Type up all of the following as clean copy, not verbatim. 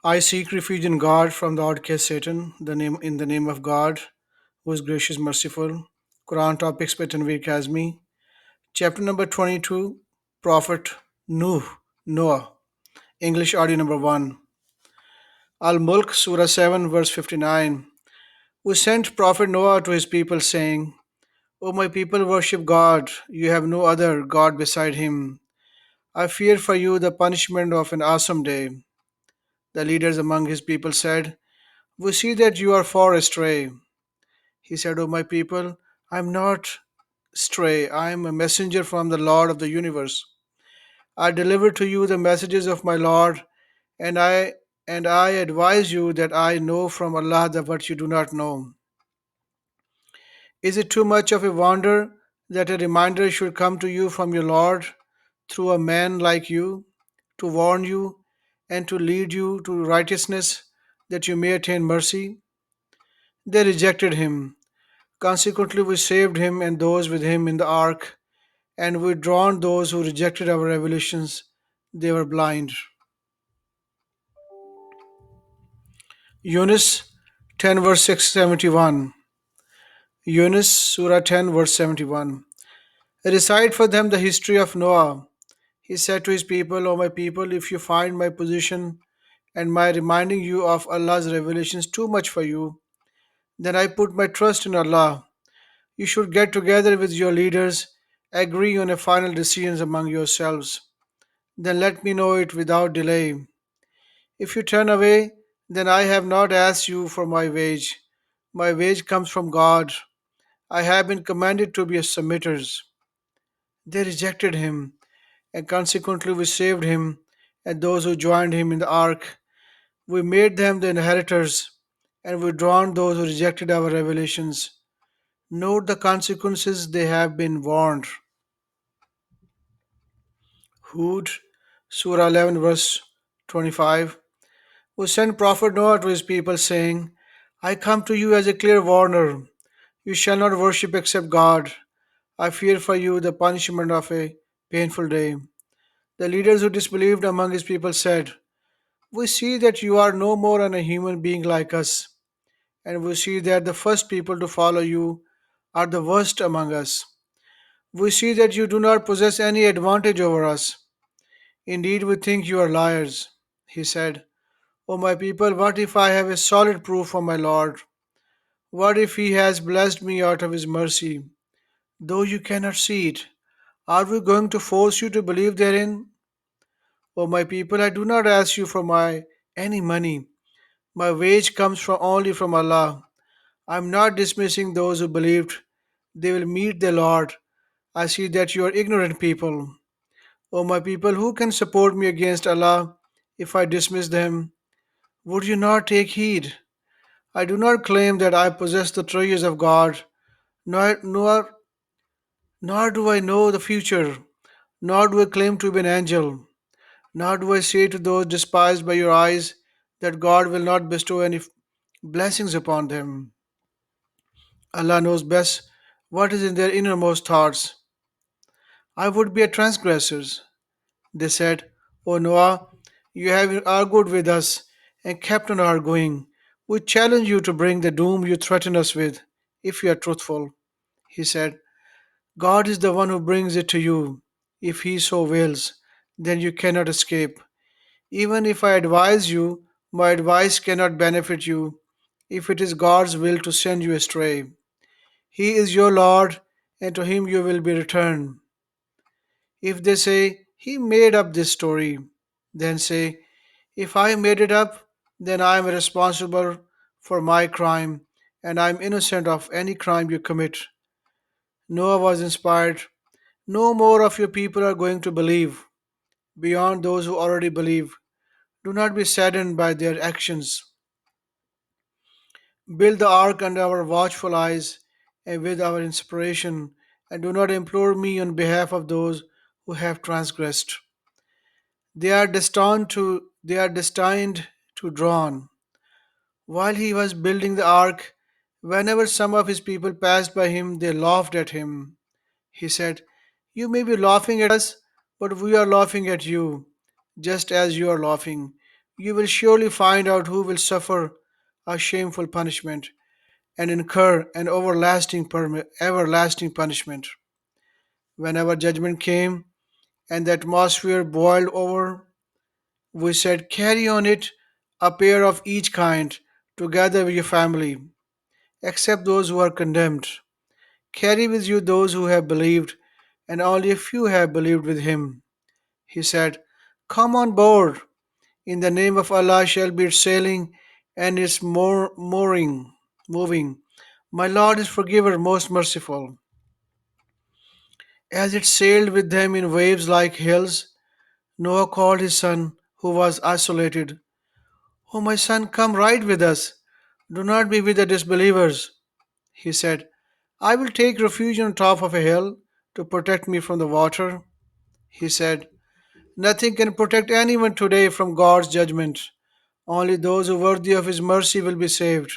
I seek refuge in God from the outcast Satan, in the name of God, who is gracious, merciful. Quran topics by Tanvir Kazmi. Chapter number 22, Prophet Noah. English audio number 1. Al Mulk, Surah 7, verse 59. We sent Prophet Noah to his people, saying, O my people, worship God. You have no other God beside him. I fear for you the punishment of an awesome day. The leaders among his people said, We see that you are far astray. He said, O my people, I am not stray. I am a messenger from the Lord of the universe. I deliver to you the messages of my Lord, and I advise you that I know from Allah that what you do not know. Is it too much of a wonder that a reminder should come to you from your Lord through a man like you, to warn you and to lead you to righteousness that you may attain mercy? They rejected him. Consequently, we saved him and those with him in the ark, and we drowned those who rejected our revelations. They were blind. Yunus 10 verse 671. Yunus Surah 10 verse 71. Recite for them the history of Noah. He said to his people, O my people, if you find my position and my reminding you of Allah's revelations too much for you, then I put my trust in Allah. You should get together with your leaders, agree on a final decision among yourselves. Then let me know it without delay. If you turn away, then I have not asked you for my wage. My wage comes from God. I have been commanded to be a submitters. They rejected him, and consequently we saved him and those who joined him in the ark. We made them the inheritors, and we drowned those who rejected our revelations. Note the consequences, they have been warned. Hud, Surah 11, verse 25. We sent Prophet Noah to his people, saying, I come to you as a clear warner. You shall not worship except God. I fear for you the punishment of a painful day. The leaders who disbelieved among his people said, We see that you are no more than a human being like us, and we see that the first people to follow you are the worst among us. We see that you do not possess any advantage over us. Indeed, we think you are liars. He said, O my people, what if I have a solid proof from my Lord? What if he has blessed me out of his mercy, though you cannot see it? Are we going to force you to believe therein? O my people, I do not ask you for my any money. My wage comes from only from Allah. I am not dismissing those who believed they will meet their Lord. I see that you are ignorant people. O my people, who can support me against Allah if I dismiss them? Would you not take heed? I do not claim that I possess the treasures of God, nor do I know the future, nor do I claim to be an angel, nor do I say to those despised by your eyes that God will not bestow any blessings upon them. Allah knows best what is in their innermost thoughts. I would be a transgressor. They said, O Noah, you have argued with us and kept on arguing. We challenge you to bring the doom you threaten us with, if you are truthful. He said, God is the one who brings it to you. If he so wills, then you cannot escape. Even if I advise you, my advice cannot benefit you, if it is God's will to send you astray. He is your Lord, and to him you will be returned. If they say, He made up this story, then say, If I made it up, then I am responsible for my crime, and I am innocent of any crime you commit. Noah was inspired. No more of your people are going to believe, beyond those who already believe. Do not be saddened by their actions. Build the ark under our watchful eyes and with our inspiration, and do not implore me on behalf of those who have transgressed. They are destined to drown. While he was building the ark, whenever some of his people passed by him, they laughed at him. He said, You may be laughing at us, but we are laughing at you, just as you are laughing. You will surely find out who will suffer a shameful punishment and incur an everlasting punishment. When our judgment came and the atmosphere boiled over, we said, carry on it a pair of each kind, together with your family, except those who are condemned. Carry with you those who have believed, and only a few have believed with him. He said, come on board. In the name of Allah shall be its sailing and its moving. My Lord is forgiver, most merciful. As it sailed with them in waves like hills, Noah called his son, who was isolated. Oh, my son, come ride with us. Do not be with the disbelievers. He said, I will take refuge on top of a hill to protect me from the water. He said, nothing can protect anyone today from God's judgment. Only those who are worthy of His mercy will be saved.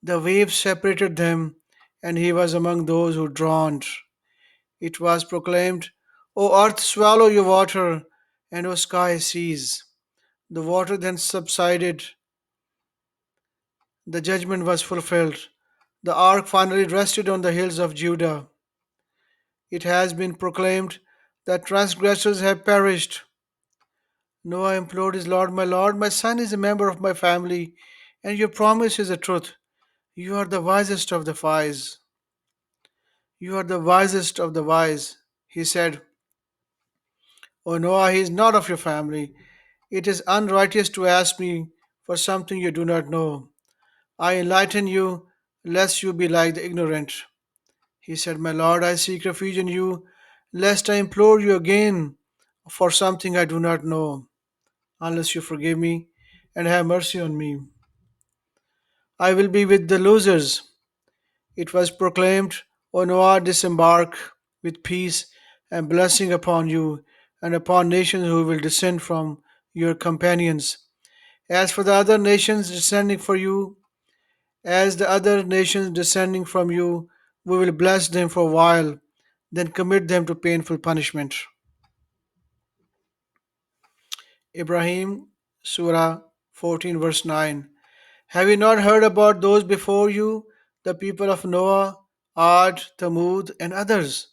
The waves separated them, and he was among those who drowned. It was proclaimed, O earth, swallow your water, and O sky, cease. The water then subsided. The judgment was fulfilled. The ark finally rested on the hills of Judah. It has been proclaimed that transgressors have perished. Noah implored his Lord, my Lord, my son is a member of my family, and your promise is a truth. You are the wisest of the wise. You are the wisest of the wise. He said, O Noah, he is not of your family. It is unrighteous to ask me for something you do not know. I enlighten you, lest you be like the ignorant. He said, my Lord, I seek refuge in you, lest I implore you again for something I do not know. Unless you forgive me and have mercy on me, I will be with the losers. It was proclaimed, O Noah, disembark with peace and blessing upon you and upon nations who will descend from your companions. As for the other nations descending for you, as the other nations descending from you, we will bless them for a while, then commit them to painful punishment. Ibrahim, Surah 14, verse 9. Have you not heard about those before you, the people of Noah, Ad, Thamud, and others,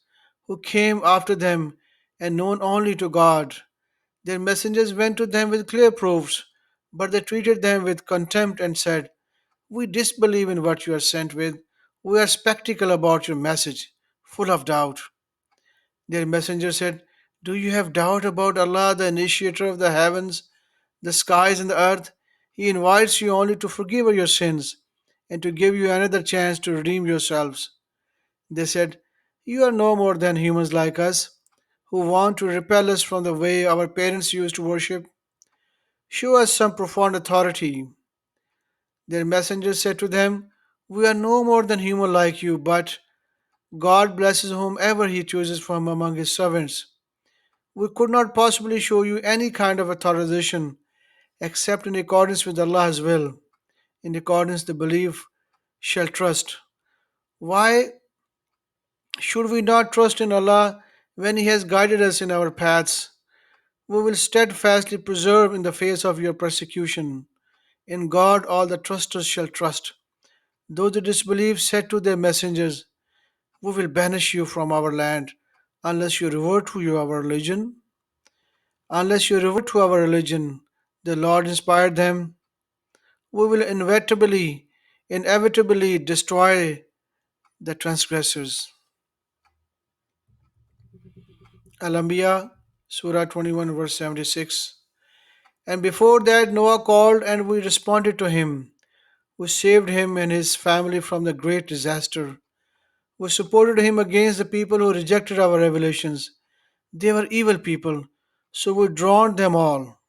who came after them and known only to God? Their messengers went to them with clear proofs, but they treated them with contempt and said, we disbelieve in what you are sent with. We are skeptical about your message, full of doubt. Their messenger said, do you have doubt about Allah, the initiator of the heavens, the skies, and the earth? He invites you only to forgive your sins and to give you another chance to redeem yourselves. They said, you are no more than humans like us, who want to repel us from the way our parents used to worship. Show us some profound authority. Their messenger said to them, we are no more than human like you, but God blesses whomever He chooses from among His servants. We could not possibly show you any kind of authorization except in accordance with Allah's will. In accordance, the belief shall trust. Why should we not trust in Allah when He has guided us in our paths? We will steadfastly preserve in the face of your persecution. In God all the trusters shall trust. Those who disbelieve said to their messengers, we will banish you from our land unless you revert to our religion. Unless you revert to our religion, the Lord inspired them. We will inevitably destroy the transgressors. Al-Anbiya, Surah 21, verse 76. And before that, Noah called and we responded to him. We saved him and his family from the great disaster. We supported him against the people who rejected our revelations. They were evil people, so we drowned them all.